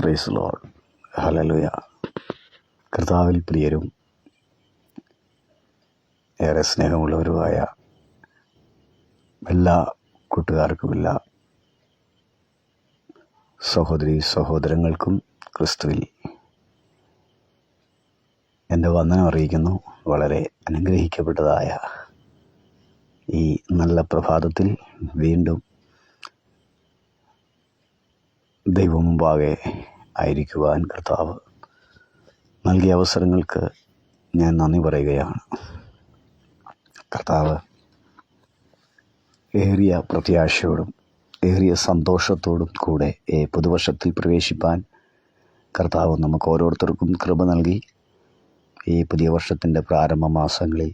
Praise Lord. Hallelujah. കർത്താവിൽ പ്രിയരും ഏറെ സ്നേഹമുള്ളവരുമായ എല്ലാ കൂട്ടുകാർക്കും എല്ലാ സഹോദരി സഹോദരങ്ങൾക്കും ക്രിസ്തുവിൽ എൻ്റെ വന്ദനം അറിയിക്കുന്നു. വളരെ അനുഗ്രഹിക്കപ്പെട്ടതായ ഈ നല്ല പ്രഭാതത്തിൽ വീണ്ടും ദൈവം മുമ്പാകെ ആയിരിക്കുവാൻ കർത്താവ് നൽകിയ അവസരങ്ങൾക്ക് ഞാൻ നന്ദി പറയുകയാണ്. കർത്താവ് ഏറിയ പ്രത്യാശയോടും ഏറിയ സന്തോഷത്തോടും കൂടെ പുതുവർഷത്തിൽ പ്രവേശിപ്പാൻ കർത്താവ് നമുക്ക് ഓരോരുത്തർക്കും കൃപ നൽകി. ഈ പുതിയ വർഷത്തിൻ്റെ പ്രാരംഭ മാസങ്ങളിൽ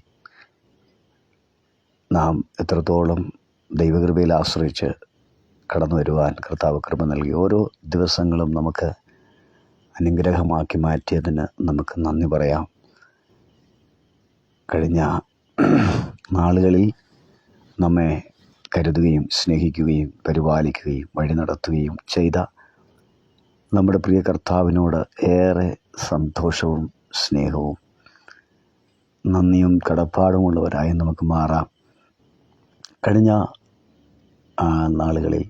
നാം എത്രത്തോളം ദൈവകൃപയിൽ ആശ്രയിച്ച് കടന്നു വരുവാൻ കർത്താവ് കൃപ നൽകി. ഓരോ ദിവസങ്ങളും നമുക്ക് അനുഗ്രഹമാക്കി മാറ്റിയതിന് നമുക്ക് നന്ദി പറയാം. കഴിഞ്ഞ നാളുകളിൽ നമ്മെ കരുതുകയും സ്നേഹിക്കുകയും പരിപാലിക്കുകയും വഴി നടത്തുകയും ചെയ്ത നമ്മുടെ പ്രിയ കർത്താവിനോട് ഏറെ സന്തോഷവും സ്നേഹവും നന്ദിയും കടപ്പാടുമുള്ളവരായി നമുക്ക് മാറാം. കഴിഞ്ഞ നാളുകളിൽ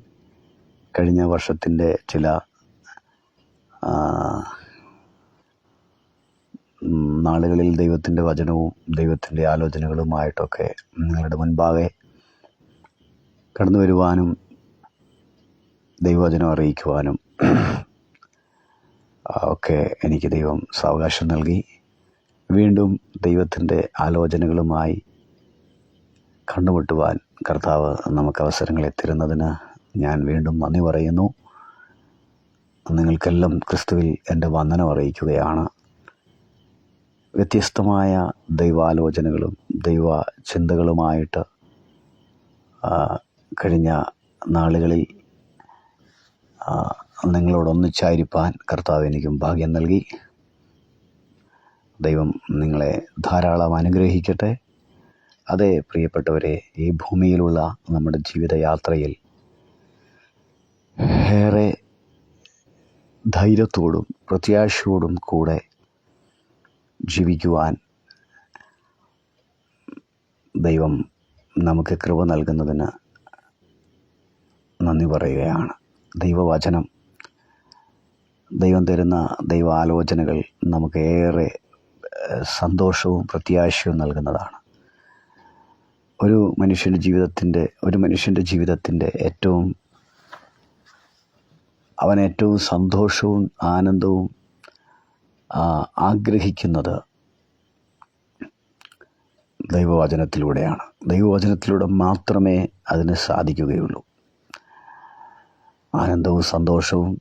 കഴിഞ്ഞ വർഷത്തിൻ്റെ ചില നാളുകളിൽ ദൈവത്തിൻ്റെ വചനവും ദൈവത്തിൻ്റെ ആലോചനകളുമായിട്ടൊക്കെ നിങ്ങളുടെ മുൻപാകെ കടന്നു വരുവാനും ദൈവവചനം അറിയിക്കുവാനും ഒക്കെ എനിക്ക് ദൈവം സാവകാശം നൽകി. വീണ്ടും ദൈവത്തിൻ്റെ ആലോചനകളുമായി കണ്ടുമുട്ടുവാൻ കർത്താവ് നമുക്ക് അവസരങ്ങൾ എത്തിരുന്നതിന് ഞാൻ വീണ്ടും നന്ദി പറയുന്നു. നിങ്ങൾക്കെല്ലാം ക്രിസ്തുവിൽ എൻ്റെ വന്ദനം അറിയിക്കുകയാണ്. വ്യത്യസ്തമായ ദൈവാലോചനകളും ദൈവ ചിന്തകളുമായിട്ട് കഴിഞ്ഞ നാളുകളിൽ നിങ്ങളോടൊന്നിച്ചായിരിക്കാൻ കർത്താവ് എനിക്കും ഭാഗ്യം നൽകി. ദൈവം നിങ്ങളെ ധാരാളം അനുഗ്രഹിക്കട്ടെ. അതേ പ്രിയപ്പെട്ടവരെ, ഈ ഭൂമിയിലുള്ള നമ്മുടെ ജീവിതയാത്രയിൽ ഏറെ ധൈര്യത്തോടും പ്രത്യാശയോടും കൂടെ ജീവിക്കുവാൻ ദൈവം നമുക്ക് കൃപ നൽകുന്നതിന് നന്ദി പറയുകയാണ്. ദൈവവചനം, ദൈവം തരുന്ന ദൈവാലോചനകൾ നമുക്ക് ഏറെ സന്തോഷവും പ്രത്യാശയും നൽകുന്നതാണ്. ഒരു മനുഷ്യൻ്റെ ജീവിതത്തിൻ്റെ അവൻ ഏറ്റവും സന്തോഷവും ആനന്ദവും ആഗ്രഹിക്കുന്നത് ദൈവവചനത്തിലൂടെയാണ്. ദൈവവചനത്തിലൂടെ മാത്രമേ അതിന് സാധിക്കുകയുള്ളൂ. ആനന്ദവും സന്തോഷവും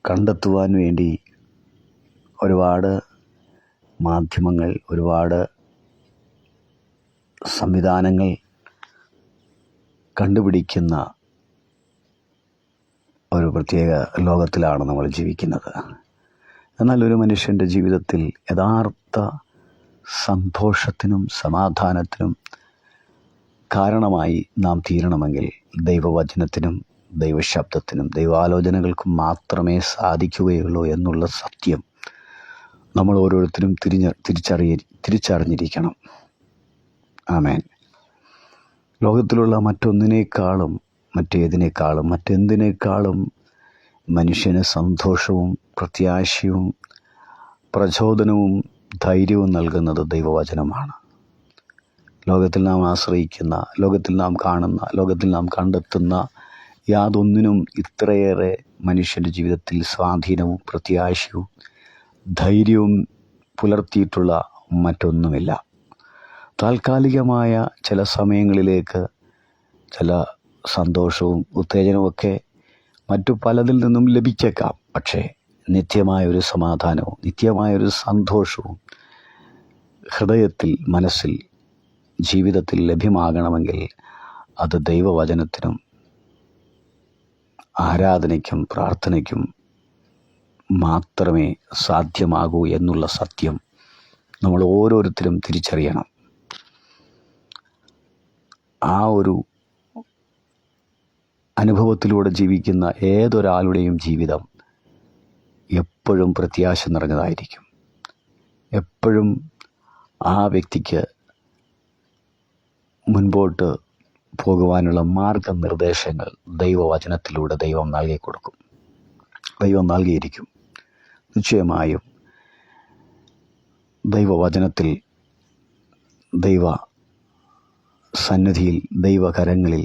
കണ്ടെത്തുവാൻ വേണ്ടി ഒരുപാട് മാധ്യമങ്ങൾ, ഒരുപാട് സംവിധാനങ്ങൾ കണ്ടുപിടിക്കുന്ന ഒരു പ്രത്യേക ലോകത്തിലാണ് നമ്മൾ ജീവിക്കുന്നത്. എന്നാൽ ഒരു മനുഷ്യൻ്റെ ജീവിതത്തിൽ യഥാർത്ഥ സന്തോഷത്തിനും സമാധാനത്തിനും കാരണമായി നാം തീരണമെങ്കിൽ ദൈവവചനത്തിനും ദൈവശബ്ദത്തിനും ദൈവാലോചനകൾക്കും മാത്രമേ സാധിക്കുകയുള്ളൂ എന്നുള്ള സത്യം നമ്മൾ ഓരോരുത്തരും തിരിച്ചറിഞ്ഞിരിക്കണം. ആമേൻ. ലോകത്തിലുള്ള മറ്റെന്തിനേക്കാളും മനുഷ്യന് സന്തോഷവും പ്രത്യാശയും പ്രചോദനവും ധൈര്യവും നൽകുന്നത് ദൈവവചനമാണ്. ലോകത്തിൽ നാം ആശ്രയിക്കുന്ന, ലോകത്തിൽ നാം കാണുന്ന, ലോകത്തിൽ നാം കണ്ടെത്തുന്ന യാതൊന്നിനും ഇത്രയേറെ മനുഷ്യൻ്റെ ജീവിതത്തിൽ സ്വാധീനവും പ്രത്യാശയും ധൈര്യവും പുലർത്തിയിട്ടുള്ള മറ്റൊന്നുമില്ല. താൽക്കാലികമായ ചില സമയങ്ങളിലേക്ക് ചില സന്തോഷവും ഉത്തേജനവുമൊക്കെ മറ്റു പലതിൽ നിന്നും ലഭിച്ചേക്കാം. പക്ഷേ നിത്യമായൊരു സമാധാനവും നിത്യമായൊരു സന്തോഷവും ഹൃദയത്തിൽ, മനസ്സിൽ, ജീവിതത്തിൽ ലഭ്യമാകണമെങ്കിൽ അത് ദൈവവചനത്തിനും ആരാധനയ്ക്കും പ്രാർത്ഥനയ്ക്കും മാത്രമേ സാധ്യമാകൂ എന്നുള്ള സത്യം നമ്മൾ ഓരോരുത്തരും തിരിച്ചറിയണം. ആ ഒരു അനുഭവത്തിലൂടെ ജീവിക്കുന്ന ഏതൊരാളുടെയും ജീവിതം എപ്പോഴും പ്രത്യാശ നിറഞ്ഞതായിരിക്കും. എപ്പോഴും ആ വ്യക്തിക്ക് മുൻപോട്ട് പോകുവാനുള്ള മാർഗനിർദ്ദേശങ്ങൾ ദൈവവചനത്തിലൂടെ ദൈവം നൽകിക്കൊടുക്കും, ദൈവം നൽകിയിരിക്കും. നിശ്ചയമായും ദൈവവചനത്തിൽ, ദൈവ സന്നിധിയിൽ, ദൈവകരങ്ങളിൽ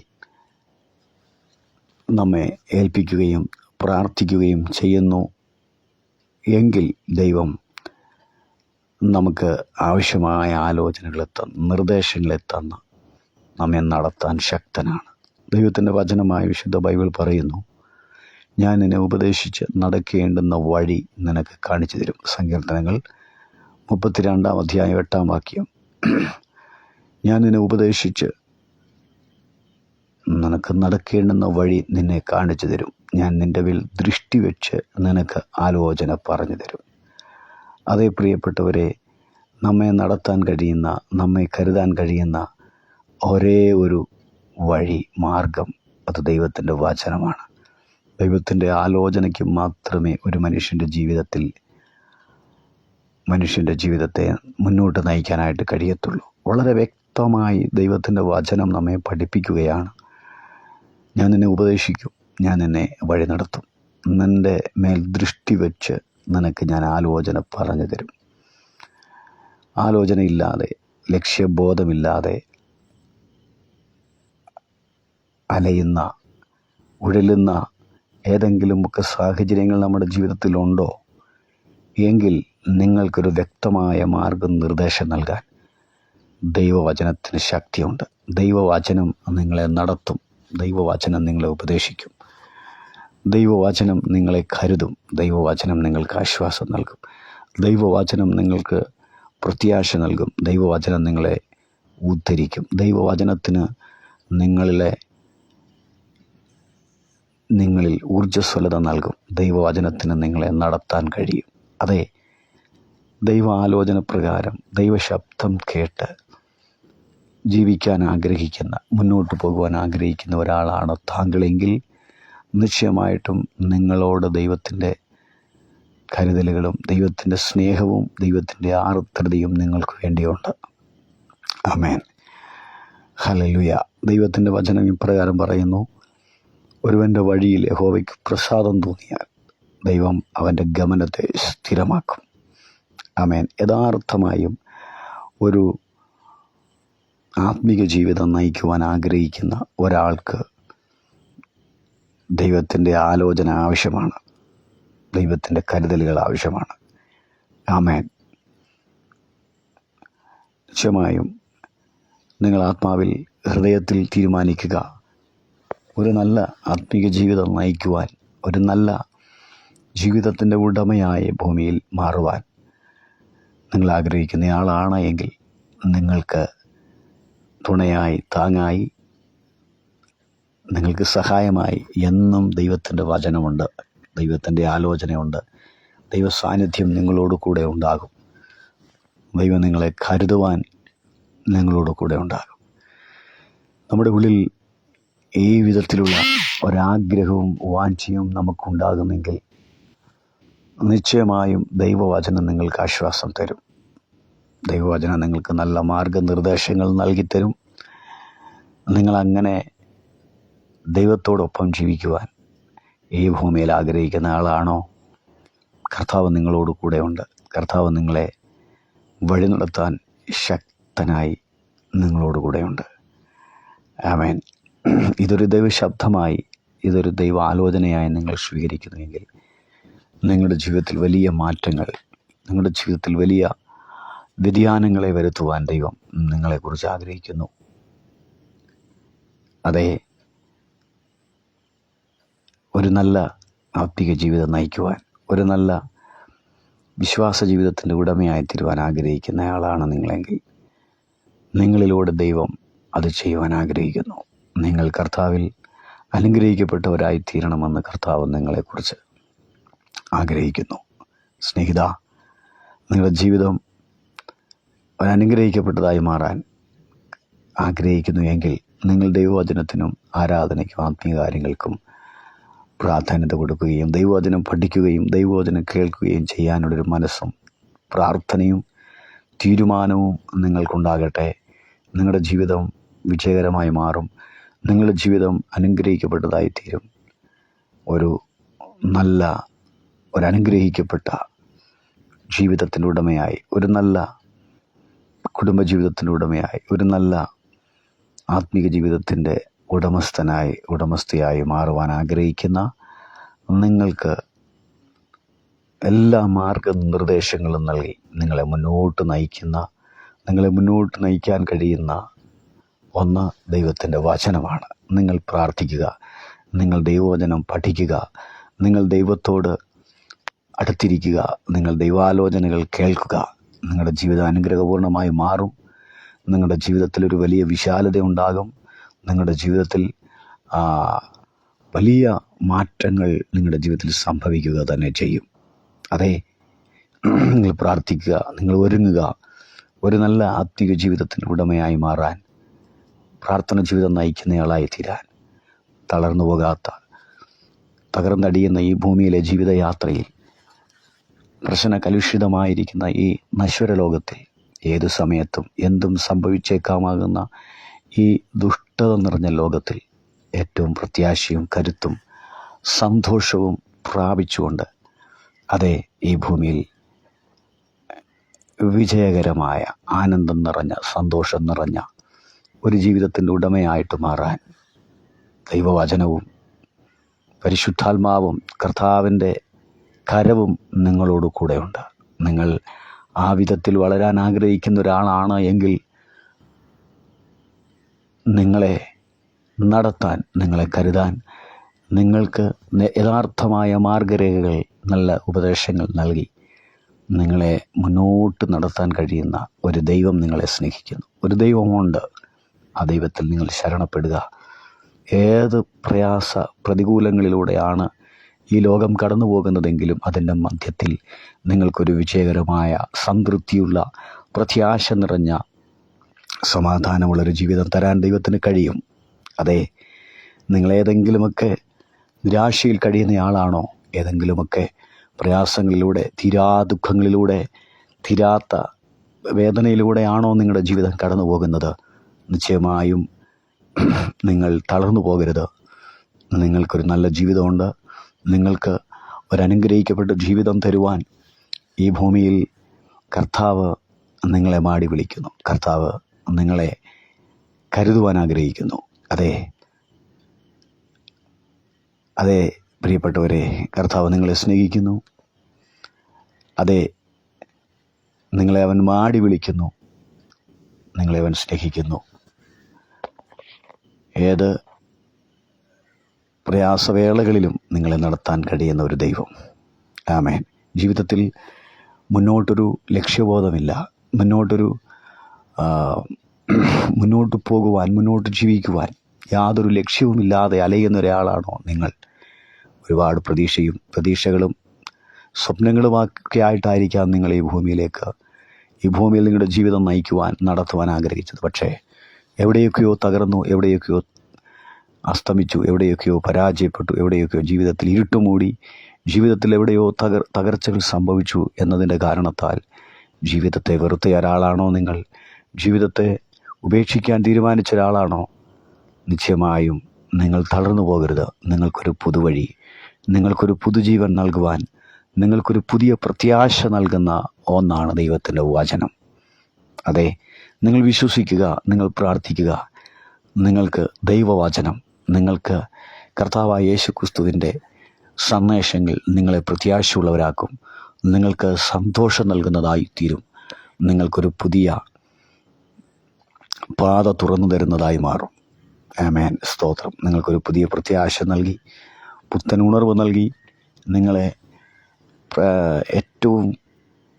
നമ്മെ ഏൽപ്പിക്കുകയും പ്രാർത്ഥിക്കുകയും ചെയ്യുന്നു എങ്കിൽ ദൈവം നമുക്ക് ആവശ്യമായ ആലോചനകളെ തന്ന്, നിർദ്ദേശങ്ങളെ തന്ന് നമ്മെ നടത്താൻ ശക്തനാണ്. ദൈവത്തിൻ്റെ വചനമായ വിശുദ്ധ ബൈബിൾ പറയുന്നു, ഞാൻ നിന്നെ ഉപദേശിച്ച് നടക്കേണ്ടുന്ന വഴി നിനക്ക് കാണിച്ചു തരും. സങ്കീർത്തനങ്ങൾ 32:8 ഞാൻ നിന്നെ ഉപദേശിച്ച് നിനക്ക് നടക്കേണ്ടുന്ന വഴി നിന്നെ കാണിച്ചു തരും. ഞാൻ നിൻ്റെ മേൽ ദൃഷ്ടി വെച്ച് നിനക്ക് ആലോചന പറഞ്ഞു തരും. അതേ പ്രിയപ്പെട്ടവരെ, നമ്മെ നടത്താൻ കഴിയുന്ന, നമ്മെ കരുതാൻ കഴിയുന്ന ഒരേ ഒരു വഴി, മാർഗം, അത് ദൈവത്തിൻ്റെ വചനമാണ്. ദൈവത്തിൻ്റെ ആലോചനയ്ക്ക് മാത്രമേ ഒരു മനുഷ്യൻ്റെ ജീവിതത്തെ മുന്നോട്ട് നയിക്കാനായിട്ട് കഴിയത്തുള്ളൂ. വളരെ വ്യക്തമായി ദൈവത്തിൻ്റെ വചനം നമ്മെ പഠിപ്പിക്കുകയാണ്. ഞാൻ നിന്നെ ഉപദേശിക്കും, ഞാൻ നിന്നെ വഴി നടത്തും, നിൻ്റെ മേൽ ദൃഷ്ടി വെച്ച് നിനക്ക് ഞാൻ ആലോചന പറഞ്ഞു തരും. ആലോചനയില്ലാതെ, ലക്ഷ്യബോധമില്ലാതെ അലയുന്ന, ഉഴലുന്ന ഏതെങ്കിലുമൊക്കെ സാഹചര്യങ്ങൾ നമ്മുടെ ജീവിതത്തിലുണ്ടോ എങ്കിൽ നിങ്ങൾക്കൊരു വ്യക്തമായ മാർഗനിർദ്ദേശം നൽകാൻ ദൈവവചനത്തിന് ശക്തിയുണ്ട്. ദൈവവചനം നിങ്ങളെ നടത്തും, ദൈവവചനം നിങ്ങളെ ഉപദേശിക്കും, ദൈവവചനം നിങ്ങളെ കരുതും, ദൈവവചനം നിങ്ങൾക്ക് ആശ്വാസം നൽകും, ദൈവവചനം നിങ്ങൾക്ക് പ്രത്യാശ നൽകും, ദൈവവചനം നിങ്ങളെ ഉദ്ധരിക്കും, ദൈവവചനത്തിന് നിങ്ങളിൽ ഊർജ്ജസ്വലത നൽകും, ദൈവവചനത്തിന് നിങ്ങളെ നടത്താൻ കഴിയും. അതെ, ദൈവ ആലോചന പ്രകാരം ദൈവശബ്ദം കേട്ട് ജീവിക്കാൻ ആഗ്രഹിക്കുന്ന, മുന്നോട്ട് പോകുവാൻ ആഗ്രഹിക്കുന്ന ഒരാളാണ് താങ്കളെങ്കിൽ നിശ്ചയമായിട്ടും നിങ്ങളോട് ദൈവത്തിൻ്റെ കരുതലുകളും ദൈവത്തിൻ്റെ സ്നേഹവും ദൈവത്തിൻ്റെ ആർദ്രതയും നിങ്ങൾക്ക് വേണ്ടിയുണ്ട്. ആമേൻ, ഹല്ലേലൂയ. ദൈവത്തിൻ്റെ വചനം ഇപ്രകാരം പറയുന്നു, ഒരുവൻ്റെ വഴിയിൽ യഹോവയ്ക്ക് പ്രസാദം തോന്നിയാൽ ദൈവം അവൻ്റെ ഗമനത്തെ സ്ഥിരമാക്കും. ആമേൻ. യഥാർത്ഥമായും ഒരു ആത്മീക ജീവിതം നയിക്കുവാൻ ആഗ്രഹിക്കുന്ന ഒരാൾക്ക് ദൈവത്തിൻ്റെ ആലോചന ആവശ്യമാണ്, ദൈവത്തിൻ്റെ കരുതലുകൾ ആവശ്യമാണ്. ആമേൻ. നിശ്ചയമായും നിങ്ങൾ ആത്മാവിൽ, ഹൃദയത്തിൽ തീരുമാനിക്കുക, ഒരു നല്ല ആത്മീക ജീവിതം നയിക്കുവാൻ, ഒരു നല്ല ജീവിതത്തിൻ്റെ ഉടമയായ ഭൂമിയിൽ മാറുവാൻ നിങ്ങൾ ആഗ്രഹിക്കുന്നയാളാണ് എങ്കിൽ നിങ്ങൾക്ക് തുണയായി, താങ്ങായി, നിങ്ങൾക്ക് സഹായമായി എന്നും ദൈവത്തിൻ്റെ വചനമുണ്ട്, ദൈവത്തിൻ്റെ ആലോചനയുണ്ട്, ദൈവ സാന്നിധ്യം നിങ്ങളോട് കൂടെ ഉണ്ടാകും, ദൈവം നിങ്ങളെ കരുതുവാൻ നിങ്ങളോട് കൂടെ ഉണ്ടാകും. നമ്മുടെ ഉള്ളിൽ ഈ വിധത്തിലുള്ള ഒരാഗ്രഹവും വാഞ്ചയും നമുക്കുണ്ടാകുമെങ്കിൽ നിശ്ചയമായും ദൈവവചനം നിങ്ങൾക്ക് ആശ്വാസം തരും. ദൈവവചനം നിങ്ങൾക്ക് നല്ല മാർഗനിർദ്ദേശങ്ങൾ നൽകിത്തരും. നിങ്ങളങ്ങനെ ദൈവത്തോടൊപ്പം ജീവിക്കുവാൻ ഈ ഭൂമിയിൽ ആഗ്രഹിക്കുന്ന ആളാണോ? കർത്താവ് നിങ്ങളോട് കൂടെ ഉണ്ട്. കർത്താവ് നിങ്ങളെ വഴി നടത്താൻ ശക്തനായി നിങ്ങളോട് കൂടെയുണ്ട്. ആമേൻ. ഇതൊരു ദൈവശബ്ദമായി, ഇതൊരു ദൈവ ആലോചനയായി നിങ്ങൾ സ്വീകരിക്കുന്നുവെങ്കിൽ നിങ്ങളുടെ ജീവിതത്തിൽ വലിയ മാറ്റങ്ങൾ, നിങ്ങളുടെ ജീവിതത്തിൽ വലിയ വ്യതിയാനങ്ങളെ വരുത്തുവാൻ ദൈവം നിങ്ങളെക്കുറിച്ച് ആഗ്രഹിക്കുന്നു. അതെ, ഒരു നല്ല ആത്മീക ജീവിതം നയിക്കുവാൻ, ഒരു നല്ല വിശ്വാസ ജീവിതത്തിൻ്റെ ഉടമയായി തീരുവാൻ ആഗ്രഹിക്കുന്ന ആളാണ് നിങ്ങളെങ്കിൽ നിങ്ങളിലൂടെ ദൈവം അത് ചെയ്യുവാൻ ആഗ്രഹിക്കുന്നു. നിങ്ങൾ കർത്താവിൽ അനുഗ്രഹിക്കപ്പെട്ടവരായി തീരണമെന്ന് കർത്താവ് നിങ്ങളെക്കുറിച്ച് ആഗ്രഹിക്കുന്നു. സ്നേഹിത, നിങ്ങളുടെ ജീവിതം ഒരനുഗ്രഹിക്കപ്പെട്ടതായി മാറാൻ ആഗ്രഹിക്കുന്നു എങ്കിൽ നിങ്ങൾ ദൈവവചനത്തിനും ആരാധനയ്ക്കും ആത്മീയ കാര്യങ്ങൾക്കും പ്രാധാന്യത കൊടുക്കുകയും ദൈവവചനം പഠിക്കുകയും ദൈവവചനം കേൾക്കുകയും ചെയ്യാനുള്ളൊരു മനസ്സും പ്രാർത്ഥനയും തീരുമാനവും നിങ്ങൾക്കുണ്ടാകട്ടെ. നിങ്ങളുടെ ജീവിതം വിജയകരമായി മാറും. നിങ്ങളുടെ ജീവിതം അനുഗ്രഹിക്കപ്പെട്ടതായിത്തീരും. ഒരനുഗ്രഹിക്കപ്പെട്ട ജീവിതത്തിൻ്റെ ഉടമയായി, ഒരു നല്ല കുടുംബജീവിതത്തിൻ്റെ ഉടമയായി, ഒരു നല്ല ആത്മീക ജീവിതത്തിൻ്റെ ഉടമസ്ഥയായി മാറുവാൻ ആഗ്രഹിക്കുന്ന നിങ്ങൾക്ക് എല്ലാ മാർഗനിർദ്ദേശങ്ങളും നൽകി നിങ്ങളെ മുന്നോട്ട് നയിക്കാൻ കഴിയുന്ന ഒന്ന് ദൈവത്തിൻ്റെ വചനമാണ്. നിങ്ങൾ പ്രാർത്ഥിക്കുക, നിങ്ങൾ ദൈവവചനം പഠിക്കുക, നിങ്ങൾ ദൈവത്തോട് അടുത്തിരിക്കുക, നിങ്ങൾ ദൈവാലോചനകൾ കേൾക്കുക. നിങ്ങളുടെ ജീവിതം അനുഗ്രഹപൂർണ്ണമായി മാറും. നിങ്ങളുടെ ജീവിതത്തിൽ ഒരു വലിയ വിശാലത ഉണ്ടാകും. നിങ്ങളുടെ ജീവിതത്തിൽ വലിയ മാറ്റങ്ങൾ നിങ്ങളുടെ ജീവിതത്തിൽ സംഭവിക്കുക തന്നെ ചെയ്യും. അതെ, നിങ്ങൾ പ്രാർത്ഥിക്കുക, നിങ്ങൾ ഒരുങ്ങുക. ഒരു നല്ല ആത്മീയ ജീവിതത്തിൻ്റെ ഉടമയായി മാറാൻ, പ്രാർത്ഥന ജീവിതം നയിക്കുന്നയാളായി തീരാൻ, തളർന്നു പോകാത്ത, തകർന്നടിയുന്ന ഈ ഭൂമിയിലെ ജീവിതയാത്രയിൽ, പ്രശ്നകലുഷിതമായിരിക്കുന്ന ഈ നശ്വര ലോകത്തിൽ ഏതു സമയത്തും എന്തും സംഭവിച്ചേക്കാമാകുന്ന ഈ ദുഷ്ടത നിറഞ്ഞ ലോകത്തിൽ ഏറ്റവും പ്രത്യാശയും കരുത്തും സന്തോഷവും പ്രാപിച്ചുകൊണ്ട്, അതെ, ഈ ഭൂമിയിൽ വിജയകരമായ ആനന്ദം നിറഞ്ഞ, സന്തോഷം നിറഞ്ഞ ഒരു ജീവിതത്തിൻ്റെ ഉടമയായിട്ട് മാറാൻ ദൈവവചനവും പരിശുദ്ധാത്മാവും കർത്താവിൻ്റെ കരവും നിങ്ങളോട് കൂടെയുണ്ട്. നിങ്ങൾ ആ വിധത്തിൽ വളരാൻ ആഗ്രഹിക്കുന്ന ഒരാളാണ് എങ്കിൽ നിങ്ങളെ നടത്താൻ, നിങ്ങളെ കരുതാൻ, നിങ്ങൾക്ക് യഥാർത്ഥമായ മാർഗരേഖകൾ, നല്ല ഉപദേശങ്ങൾ നൽകി നിങ്ങളെ മുന്നോട്ട് നടത്താൻ കഴിയുന്ന ഒരു ദൈവം നിങ്ങളെ സ്നേഹിക്കുന്നു. ഒരു ദൈവമുണ്ട്. ആ ദൈവത്തിൽ നിങ്ങൾ ശരണപ്പെടുക. ഏത് പ്രതികൂലങ്ങളിലൂടെയാണ് ഈ ലോകം കടന്നു പോകുന്നതെങ്കിലും അതിൻ്റെ മധ്യത്തിൽ നിങ്ങൾക്കൊരു വിജയകരമായ, സംതൃപ്തിയുള്ള, പ്രത്യാശ നിറഞ്ഞ, സമാധാനമുള്ളൊരു ജീവിതം തരാൻ ദൈവത്തിന് കഴിയും. അതെ, നിങ്ങളേതെങ്കിലുമൊക്കെ നിരാശയിൽ കഴിയുന്നയാളാണോ, ഏതെങ്കിലുമൊക്കെ പ്രയാസങ്ങളിലൂടെ, ദുഃഖങ്ങളിലൂടെ, തീരാത്ത വേദനയിലൂടെയാണോ നിങ്ങളുടെ ജീവിതം കടന്നു പോകുന്നത്, നിശ്ചയമായും നിങ്ങൾ തളർന്നു പോകരുത്. നിങ്ങൾക്കൊരു നല്ല ജീവിതമുണ്ട്. നിങ്ങൾക്ക് ഒരനുഗ്രഹിക്കപ്പെട്ട ജീവിതം തരുവാൻ ഈ ഭൂമിയിൽ കർത്താവ് നിങ്ങളെ മാടി വിളിക്കുന്നു. കർത്താവ് നിങ്ങളെ കരുതുവാൻ ആഗ്രഹിക്കുന്നു. അതെ പ്രിയപ്പെട്ടവരെ, കർത്താവ് നിങ്ങളെ സ്നേഹിക്കുന്നു. അതെ, നിങ്ങളെ അവൻ മാടി വിളിക്കുന്നു. നിങ്ങളെ അവൻ സ്നേഹിക്കുന്നു. ഏത് പ്രയാസവേളകളിലും നിങ്ങളെ നടത്താൻ കഴിയുന്ന ഒരു ദൈവം. ആമേൻ. ജീവിതത്തിൽ മുന്നോട്ടൊരു ലക്ഷ്യബോധമില്ല, മുന്നോട്ട് പോകുവാൻ, മുന്നോട്ട് ജീവിക്കുവാൻ യാതൊരു ലക്ഷ്യവുമില്ലാതെ അലയുന്ന ഒരാളാണോ നിങ്ങൾ? ഒരുപാട് പ്രതീക്ഷകളും സ്വപ്നങ്ങളുമൊക്കെ ആയിട്ടായിരിക്കാം നിങ്ങൾ ഈ ഭൂമിയിൽ നിങ്ങളുടെ ജീവിതം നടത്തുവാൻ ആഗ്രഹിച്ചത്. പക്ഷേ എവിടെയൊക്കെയോ തകർന്നു, എവിടെയൊക്കെയോ അസ്തമിച്ചു, എവിടെയൊക്കെയോ പരാജയപ്പെട്ടു, എവിടെയൊക്കെയോ ജീവിതത്തിൽ ഇരുട്ടുമൂടി, ജീവിതത്തിൽ എവിടെയോ തകർച്ചകൾ സംഭവിച്ചു എന്നതിൻ്റെ കാരണത്താൽ ജീവിതത്തെ വെറുത്ത ഒരാളാണോ നിങ്ങൾ? ജീവിതത്തെ ഉപേക്ഷിക്കാൻ തീരുമാനിച്ച ഒരാളാണോ? നിശ്ചയമായും നിങ്ങൾ തളർന്നു പോകരുത്. നിങ്ങൾക്കൊരു പുതുവഴി, നിങ്ങൾക്കൊരു പുതുജീവൻ നൽകുവാൻ, നിങ്ങൾക്കൊരു പുതിയ പ്രത്യാശ നൽകുന്ന ഒന്നാണ് ദൈവത്തിൻ്റെ വചനം. അതെ, നിങ്ങൾ വിശ്വസിക്കുക, നിങ്ങൾ പ്രാർത്ഥിക്കുക. നിങ്ങൾക്ക് ദൈവവചനം, നിങ്ങൾക്ക് കർത്താവായ യേശുക്രിസ്തുവിൻ്റെ സന്ദേശങ്ങൾ നിങ്ങളെ പ്രത്യാശയുള്ളവരാക്കും. നിങ്ങൾക്ക് സന്തോഷം നൽകുന്നതായി തീരും. നിങ്ങൾക്കൊരു പുതിയ പാത തുറന്നു തരുന്നതായി മാറും. ആമേൻ. സ്തോത്രം. നിങ്ങൾക്കൊരു പുതിയ പ്രത്യാശ നൽകി, പുത്തൻ ഉണർവ് നൽകി, നിങ്ങളെ ഏറ്റവും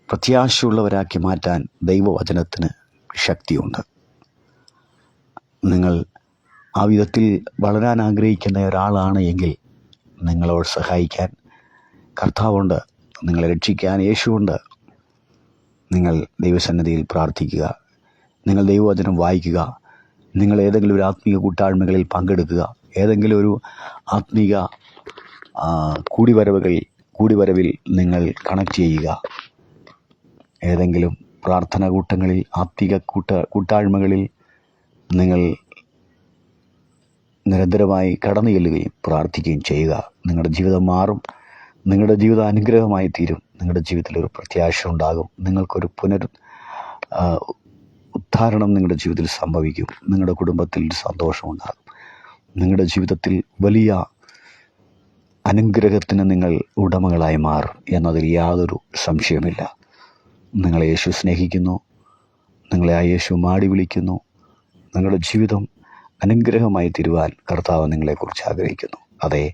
പ്രത്യാശയുള്ളവരാക്കി മാറ്റാൻ ദൈവവചനത്തിന് ശക്തിയുണ്ട്. നിങ്ങൾ ആ വിധത്തിൽ വളരാൻ ആഗ്രഹിക്കുന്ന ഒരാളാണ് എങ്കിൽ നിങ്ങളോട് സഹായിക്കാൻ കർത്താവുണ്ട്, നിങ്ങളെ രക്ഷിക്കാൻ യേശുവുണ്ട്. നിങ്ങൾ ദൈവസന്നിധിയിൽ പ്രാർത്ഥിക്കുക, നിങ്ങൾ ദൈവവചനം വായിക്കുക, നിങ്ങൾ ഏതെങ്കിലും ഒരു ആത്മീയ കൂട്ടായ്മകളിൽ പങ്കെടുക്കുക. ഏതെങ്കിലും ഒരു ആത്മീയ കൂടിവരവിൽ നിങ്ങൾ കണക്ട് ചെയ്യുക. ഏതെങ്കിലും പ്രാർത്ഥനാ കൂട്ടങ്ങളിൽ, ആത്മീയ കൂട്ടായ്മകളിൽ നിങ്ങൾ നിരന്തരമായി കടന്നു ചെല്ലുകയും പ്രാർത്ഥിക്കുകയും ചെയ്യുക. നിങ്ങളുടെ ജീവിതം മാറും. നിങ്ങളുടെ ജീവിതം അനുഗ്രഹമായി തീരും. നിങ്ങളുടെ ജീവിതത്തിൽ ഒരു പ്രത്യാശ ഉണ്ടാകും. നിങ്ങൾക്കൊരു ഉദ്ധാരണം നിങ്ങളുടെ ജീവിതത്തിൽ സംഭവിക്കും. നിങ്ങളുടെ കുടുംബത്തിൽ സന്തോഷമുണ്ടാകും. നിങ്ങളുടെ ജീവിതത്തിൽ വലിയ അനുഗ്രഹത്തിന് നിങ്ങൾ ഉടമകളായി മാറും എന്നതിൽ യാതൊരു സംശയമില്ല. നിങ്ങളെ യേശു സ്നേഹിക്കുന്നു. നിങ്ങളെ ആ യേശു മാടി വിളിക്കുന്നു. നിങ്ങളുടെ ജീവിതം അനുഗ്രഹമായി തീരുവാൻ കർത്താവ് നിങ്ങളെക്കുറിച്ച് ആഗ്രഹിക്കുന്നു. അതെ,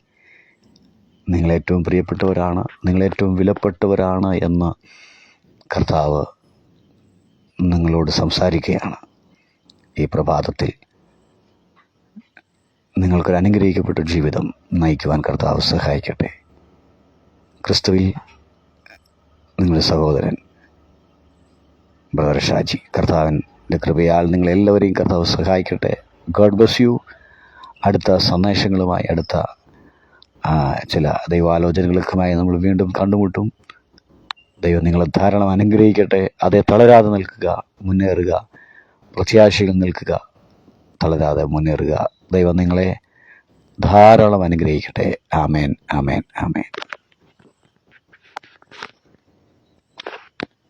നിങ്ങളേറ്റവും പ്രിയപ്പെട്ടവരാണ്, നിങ്ങളേറ്റവും വിലപ്പെട്ടവരാണ് എന്ന് കർത്താവ് നിങ്ങളോട് സംസാരിക്കുകയാണ്. ഈ പ്രഭാതത്തിൽ നിങ്ങൾക്കൊരു അനുഗ്രഹിക്കപ്പെട്ട ജീവിതം നയിക്കുവാൻ കർത്താവ് സഹായിക്കട്ടെ. ക്രിസ്തുവിൽ നിങ്ങളുടെ സഹോദരൻ ബ്രദർ ഷാജി. കർത്താവിൻ്റെ കൃപയാൽ നിങ്ങളെല്ലാവരെയും കർത്താവ് സഹായിക്കട്ടെ. God bless you. അടുത്ത സന്ദേശങ്ങളുമായി, അടുത്ത ചില ദൈവാലോചനകൾക്കുമായി നമ്മൾ വീണ്ടും കണ്ടുമുട്ടും. ദൈവം നിങ്ങളെ ധാരാളം അനുഗ്രഹിക്കട്ടെ. അതേ, തളരാതെ നിൽക്കുക, മുന്നേറുക, പ്രത്യാശയിൽ നിൽക്കുക, തളരാതെ മുന്നേറുക. ദൈവം നിങ്ങളെ ധാരാളം അനുഗ്രഹിക്കട്ടെ. ആമേൻ, ആമേൻ, ആമേൻ.